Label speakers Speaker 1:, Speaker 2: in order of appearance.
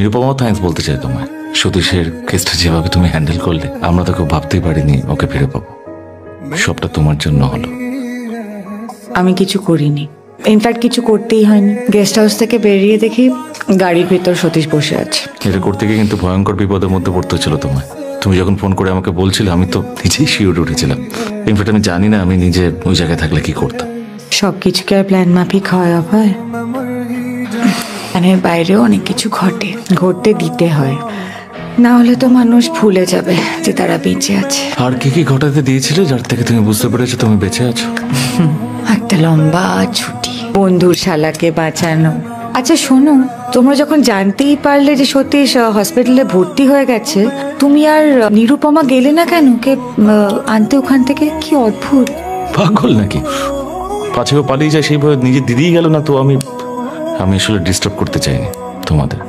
Speaker 1: নিরুপমাও thanks বলতে চাই তোমায়। সতীশের কেসটা যেভাবে তুমি হ্যান্ডেল করলে, আমরা তো কেউ ভাবতেই পারিনি ওকে ফিরে পাবো। সবটা তোমার জন্য হলো।
Speaker 2: আমি কিছু করিনি, ইনফ্যাক্ট কিছু করতেই হয়নি। গেস্ট হাউস থেকে বেরিয়ে দেখি গাড়ির ভিতর সতীশ বসে আছে।
Speaker 1: এটা করতে গিয়ে কিন্তু ভয়ঙ্কর বিপদের মধ্যে পড়তে হচ্ছিল তোমায়। তুমি যখন ফোন করে আমাকে বলছিলে, আমি তো নিজেই শিওরে উঠেছিলাম। ইনফ্যাক্ট আমি জানি না আমি নিজে ওই জায়গায় থাকলে কি করতাম।
Speaker 2: সবকিছু কি আর প্ল্যান মাফিক হয়? প্ল্যানের বাইরেও অনেক কিছু ঘটে, ঘটতে দিতে হয়, না হলে তো মানুষ ভুলে যাবে যে তারা বেঁচে আছে।
Speaker 1: আর কি কি ঘটাতে দিয়েছিলে যার থেকে তুমি বুঝতে পেরেছো তুমি বেঁচে আছো?
Speaker 2: একটা লম্বা ছুটি, বন্ধুর শালাকে বাঁচানো। আচ্ছা শোনো, তোমরা যখন জানতেই পারলে যে সতীশ হসপিটালে ভর্তি হয়ে গেছে, তুমি আর নিরুপমা গেলে না কেন কে আনতে ওখান থেকে? কি অদ্ভুত।
Speaker 1: পাগল নাকি? পাছে ও পালিয়ে যায় সেইভাবে নিজে দিদিই গেল না তো? আমি আসলে ডিস্টার্ব করতে চাইনি তোমাদের।